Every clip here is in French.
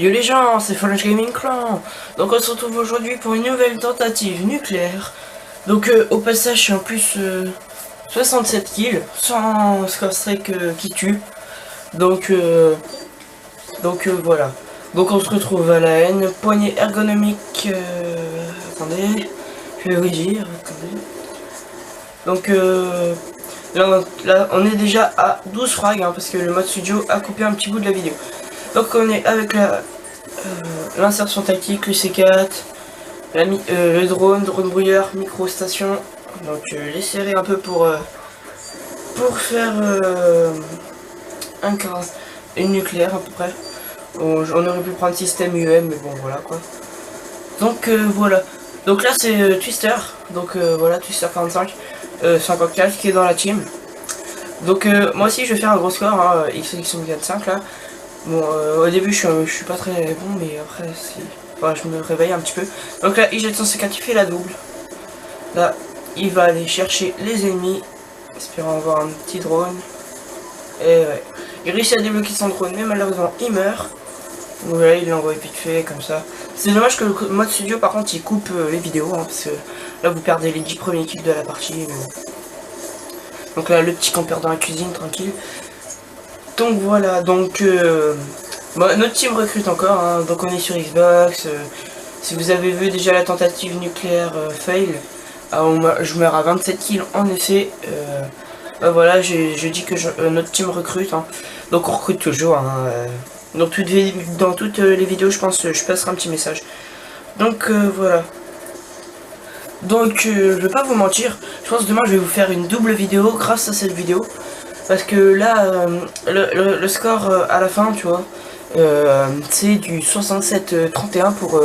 Yo les gens, c'est Fallout Gaming Clan. Donc on se retrouve aujourd'hui pour une nouvelle tentative nucléaire. Donc au passage je suis en plus 67 kills, sans score strike qui tue. Donc voilà. Donc on se retrouve à la haine. Poignée ergonomique. Attendez, je vais vous dire. Attendez. Donc là on est déjà à 12 frags parce que le mode studio a coupé un petit bout de la vidéo. Donc on est avec l'insertion tactique, le C4, le drone brouilleur, micro-station. Donc les serrer un peu pour faire une nucléaire à peu près. On aurait pu prendre système UM mais bon voilà quoi. Donc voilà. Donc là c'est Twister. Donc voilà Twister 45 54 qui est dans la team. Donc moi aussi je vais faire un gros score hein, X25 là. Bon, au début je suis pas très bon, mais après enfin, je me réveille un petit peu. Donc là, il jette son C4, il fait la double. Là, il va aller chercher les ennemis, espérant avoir un petit drone. Et ouais, il réussit à débloquer son drone, mais malheureusement il meurt. Donc voilà, il l'envoie vite fait comme ça. C'est dommage que le mode studio par contre il coupe les vidéos, hein, parce que là vous perdez les 10 premiers kills de la partie. Donc là, le petit campeur dans la cuisine, tranquille. Donc voilà, donc notre team recrute encore, hein, donc on est sur Xbox. Si vous avez vu déjà la tentative nucléaire fail, je meurs à 27 kills en effet. Voilà, je dis que notre team recrute, hein, donc on recrute toujours. Hein, dans toutes les vidéos, je pense, je passerai un petit message. Donc voilà. Donc je vais pas vous mentir, je pense que demain je vais vous faire une double vidéo grâce à cette vidéo. Parce que là, le score à la fin, tu vois, c'est du 67-31 pour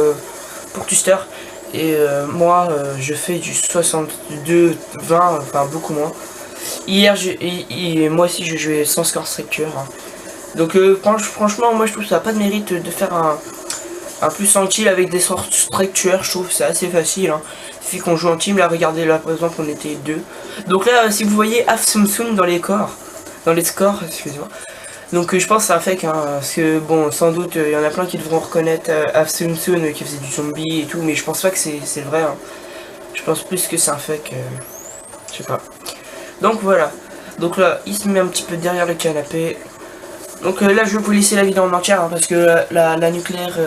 Twister. Et moi, je fais du 62-20, enfin beaucoup moins. Hier, moi aussi, je jouais sans score structure. Hein. Donc franchement, moi je trouve que ça n'a pas de mérite de faire un plus en kill avec des sorts structures. Je trouve que c'est assez facile. Hein. Il suffit qu'on joue en team. Là, regardez, là par exemple, on était deux. Donc là, si vous voyez Afsumsum dans les scores, excusez-moi. Donc je pense que c'est un fake, hein, parce que bon, sans doute il y en a plein qui devront reconnaître Afsumsum qui faisait du zombie et tout, mais je pense pas que c'est vrai. Hein. Je pense plus que c'est un fake, je sais pas. Donc voilà. Donc là, il se met un petit peu derrière le canapé. Donc là, je vais vous laisser la vidéo en entière, hein, parce que la nucléaire,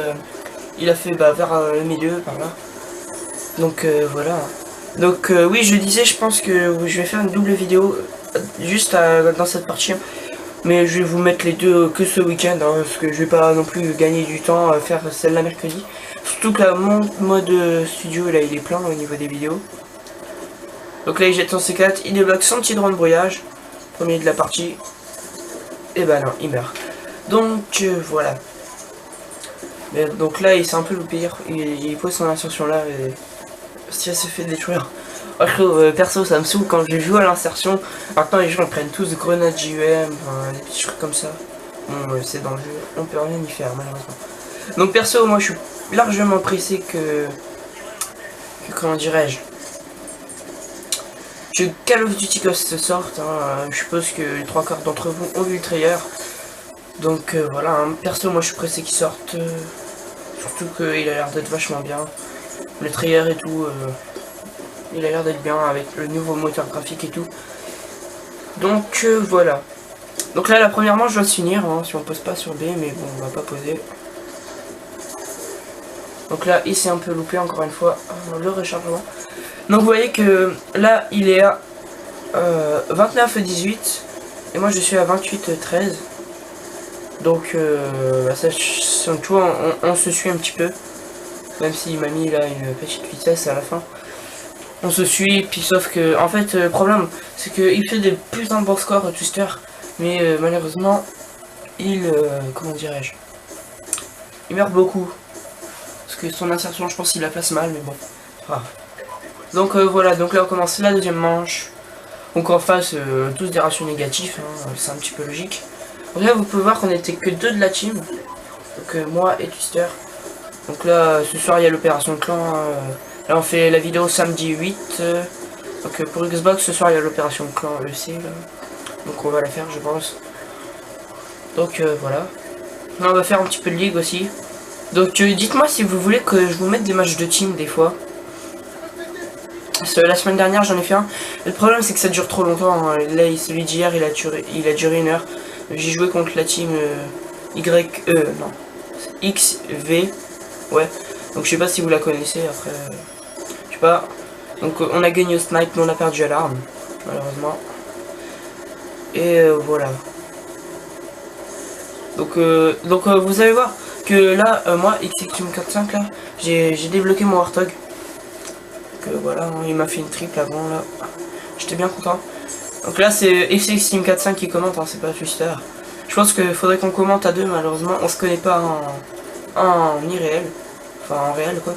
il a fait vers le milieu, par là. Donc voilà. Donc oui, je disais, je pense que je vais faire une double vidéo juste dans cette partie, hein. Mais je vais vous mettre les deux que ce week-end, hein, parce que je vais pas non plus gagner du temps à faire celle-là mercredi. Surtout que là, mon mode studio, là, il est plein au niveau des vidéos. Donc là, il jette son C4, il débloque son petit drone brouillage, premier de la partie. Et bah non, il meurt. Donc voilà. Mais, donc là, il s'est un peu loupé, il pose son insertion là, et si elle se fait détruire. Moi, je trouve, perso, ça me saoule quand je joue à l'insertion. Maintenant, les gens prennent tous grenades JUM, enfin, des petits trucs comme ça. Bon, c'est dans le jeu, on peut rien y faire, malheureusement. Donc, perso, moi, je suis largement pressé que comment dirais-je, que Call of Duty Ghosts sorte. Hein, je suppose que les 3/4 d'entre vous ont vu le trailer. Donc, voilà, hein. Perso, moi, je suis pressé qu'il sorte. Surtout qu'il a l'air d'être vachement bien. Le trailer et tout. Il a l'air d'être bien avec le nouveau moteur graphique et tout. Donc voilà. Donc là la première manche doit se finir hein, si on pose pas sur B, mais bon on va pas poser. Donc là il s'est un peu loupé encore une fois le rechargement. Donc vous voyez que là il est à 29-18 et moi je suis à 28-13. Donc ça, tu vois, on se suit un petit peu. Même s'il m'a mis là une petite vitesse à la fin. On se suit, puis sauf que, en fait, le problème, c'est qu'il fait des plus d'un bon score, Twister, mais malheureusement, comment dirais-je, il meurt beaucoup, parce que son insertion, je pense qu'il la place mal, mais bon, ah. Donc voilà, donc là on commence la deuxième manche, donc en face, tous des ratios négatifs, hein, c'est un petit peu logique. Donc là, vous pouvez voir qu'on était que deux de la team, donc moi et Twister. Donc là, ce soir, il y a l'opération clan. Là, on fait la vidéo samedi 8. Donc pour Xbox, ce soir, il y a l'opération clan EC. Là. Donc on va la faire, je pense. Donc voilà. Là, on va faire un petit peu de ligue aussi. Donc dites-moi si vous voulez que je vous mette des matchs de team des fois. La semaine dernière j'en ai fait un. Le problème c'est que ça dure trop longtemps. Hein. Là celui d'hier il a duré 1 heure. J'ai joué contre la team non, XV. Ouais. Donc je sais pas si vous la connaissez après. Je sais pas. Donc on a gagné au snipe mais on a perdu à l'arme. Malheureusement. Et voilà. Donc vous allez voir que là, moi, XXM45 là, j'ai débloqué mon Warthog. Que voilà, hein, il m'a fait une triple avant là. J'étais bien content. Donc là c'est XXM45 qui commente, hein, c'est pas Twister. Je pense qu'il faudrait qu'on commente à deux, malheureusement. On se connaît pas en irréel. Enfin en réel quoi.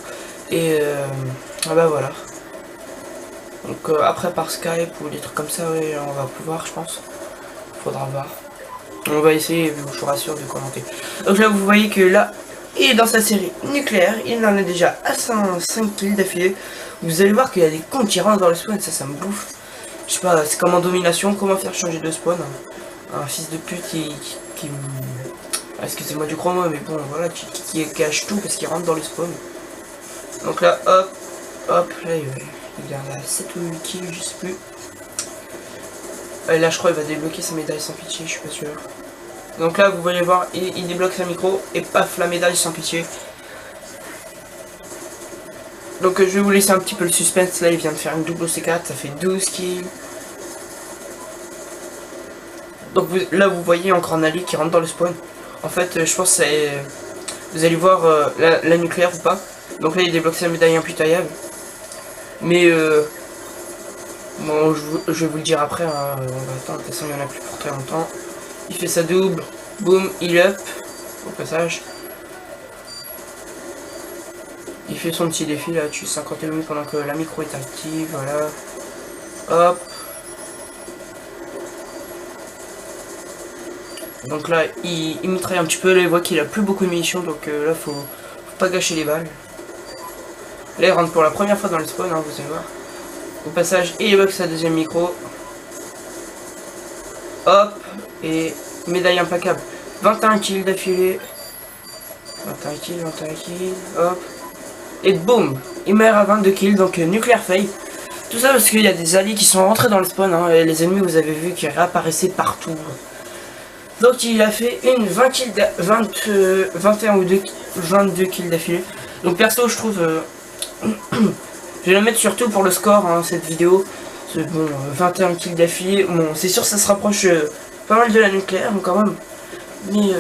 Et ah bah voilà. Donc après par Skype ou des trucs comme ça, ouais, on va pouvoir je pense. Faudra voir. On va essayer, je vous rassure, de commenter. Donc là vous voyez que là, il est dans sa série nucléaire, il en a déjà à 5 kills d'affilée. Vous allez voir qu'il y a des comptes qui rentrent dans le spawn, ça me bouffe. Je sais pas, c'est comme en domination, comment faire changer de spawn. Un fils de pute qui excusez-moi du gros mot, mais bon voilà, qui cache tout parce qu'il rentre dans le spawn. Donc là, hop, là il a 7 ou 8 kills, je sais plus. Là je crois il va débloquer sa médaille sans pitié, je suis pas sûr. Donc là vous voyez voir, il débloque sa micro et paf, la médaille sans pitié. Donc je vais vous laisser un petit peu le suspense, là il vient de faire une double C4, ça fait 12 kills. Donc là vous voyez encore un allié qui rentre dans le spawn. En fait je pense que c'est... Vous allez voir la nucléaire ou pas. Donc là il débloque sa médaille impitoyable. Mais bon je vais vous le dire après, hein. On va attendre, de toute façon il n'y en a plus pour très longtemps. Il fait sa double, boum, il up, au passage. Il fait son petit défi là, tue 50 ennemis pendant que la micro est active, voilà. Hop. Donc là, il mitraille un petit peu, là il voit qu'il a plus beaucoup de munitions, donc là faut pas gâcher les balles. Là il rentre pour la première fois dans le spawn, hein, vous allez voir. Au passage, il évoque sa deuxième micro. Hop, et médaille implacable. 21 kills d'affilée. 21 kills, hop. Et boum, il meurt à 22 kills, donc nucléaire fail. Tout ça parce qu'il y a des alliés qui sont rentrés dans le spawn, hein, et les ennemis vous avez vu qui réapparaissaient partout. Donc il a fait une 20 kills 21 ou 22 kills d'affilée. Donc perso je trouve je vais la mettre surtout pour le score, hein, cette vidéo. Bon, 21 kills d'affilée, bon c'est sûr ça se rapproche pas mal de la nucléaire quand même. Mais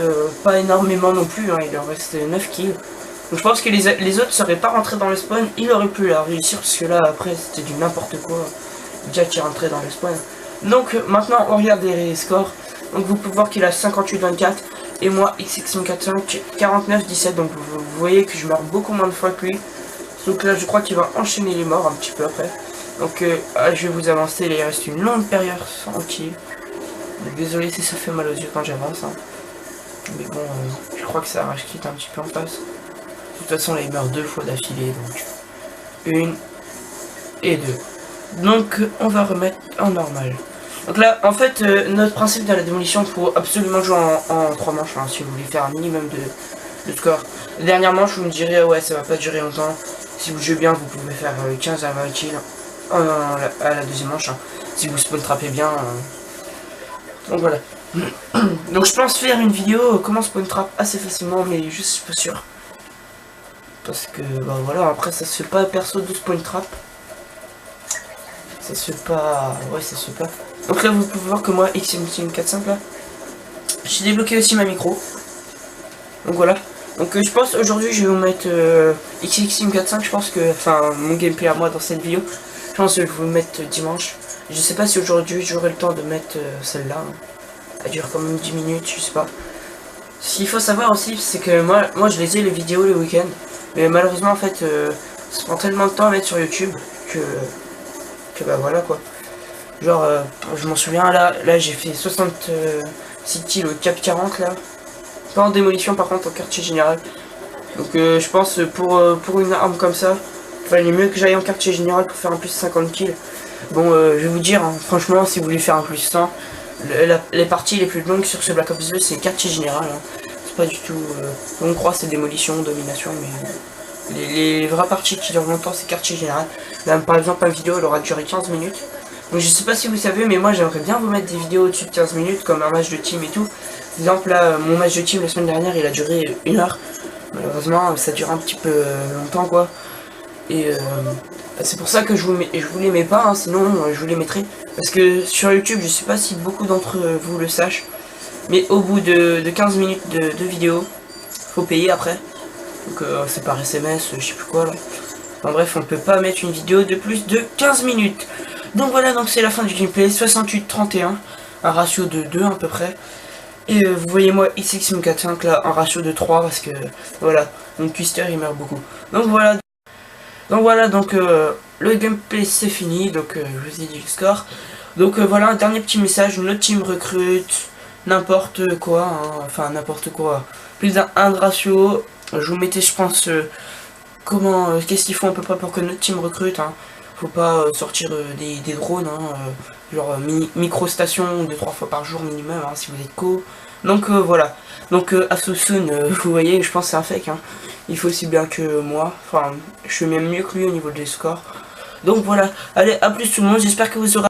pas énormément non plus, hein, il en reste 9 kills. Donc je pense que les autres seraient pas rentrés dans le spawn, il aurait pu la réussir parce que là après c'était du n'importe quoi. Déjà qui rentrait dans le spawn. Donc maintenant on regarde les scores. Donc vous pouvez voir qu'il a 58-24 et moi XXM45 49-17. Donc vous voyez que je meurs beaucoup moins de fois que lui. Donc là je crois qu'il va enchaîner les morts un petit peu après. Donc je vais vous avancer, il reste une longue période sans kill. Désolé si ça fait mal aux yeux quand j'avance, hein. Mais bon je crois que ça rage quitte un petit peu en face. De toute façon là il meurt 2 fois d'affilée, donc 1 et 2. Donc on va remettre en normal. Donc là en fait notre principe dans la démolition, il faut absolument jouer en 3 manches, hein, si vous voulez faire un minimum de score. La dernière manche vous me direz ouais ça va pas durer longtemps. Si vous jouez bien vous pouvez faire 15 à 20 kills à la deuxième manche, hein, si vous spawn trappez bien. Donc voilà. Donc je pense faire une vidéo comment spawn trap assez facilement, mais je suis pas sûr. Parce que bah voilà, après ça se fait pas perso de spawn trap. Ça se fait pas. Ouais ça se fait pas. Donc là vous pouvez voir que moi XM45 là, j'ai débloqué aussi ma micro. Donc voilà. Donc je pense aujourd'hui je vais vous mettre XM45, je pense que. Enfin mon gameplay à moi dans cette vidéo. Je pense que je vais vous le mettre dimanche. Je sais pas si aujourd'hui j'aurai le temps de mettre celle-là. Hein. Elle dure quand même 10 minutes, je sais pas. Ce qu'il faut savoir aussi, c'est que moi je les ai les vidéos le week-end. Mais malheureusement en fait ça prend tellement de temps à mettre sur YouTube que bah voilà quoi. Genre je m'en souviens là j'ai fait 66 kills au cap 40 là. Pas en démolition par contre, en quartier général. Donc je pense pour une arme comme ça, il fallait mieux que j'aille en quartier général pour faire un plus 50 kills. Bon je vais vous dire, hein, franchement si vous voulez faire un plus 100, les parties les plus longues sur ce Black Ops 2 c'est quartier général. Hein. pas du tout. On croit c'est démolition, domination, mais les vraies parties qui durent longtemps c'est quartier général. Là, par exemple, une vidéo elle aura duré 15 minutes. Donc je sais pas si vous savez, mais moi j'aimerais bien vous mettre des vidéos au-dessus de 15 minutes, comme un match de team et tout. Par exemple là, mon match de team la semaine dernière il a duré 1 heure. Malheureusement ça dure un petit peu longtemps quoi. Et c'est pour ça que je vous les mets pas, hein, sinon je vous les mettrai. Parce que sur YouTube, je sais pas si beaucoup d'entre vous le sachent, mais au bout de 15 minutes de vidéo, faut payer après. Donc c'est par SMS, je sais plus quoi là. Enfin bref, on peut pas mettre une vidéo de plus de 15 minutes. Donc voilà, donc c'est la fin du gameplay, 68-31, un ratio de 2 à peu près. Et vous voyez moi XX145 là, un ratio de 3 parce que voilà, mon twister il meurt beaucoup. Donc voilà, donc le gameplay c'est fini, donc je vous ai dit le score. Donc voilà, un dernier petit message, notre team recrute n'importe quoi, hein, enfin n'importe quoi. Plus d'un de ratio, je vous mettais je pense comment, qu'est-ce qu'il faut à peu près pour que notre team recrute, hein. Faut pas sortir des drones, hein, genre micro-station 2-3 fois par jour minimum, hein, si vous êtes co. Donc voilà, donc Asosun, vous voyez, je pense que c'est un fake, hein. Il faut aussi bien que moi, enfin, je suis même mieux que lui au niveau des scores. Donc voilà, allez, à plus tout le monde, j'espère que vous aurez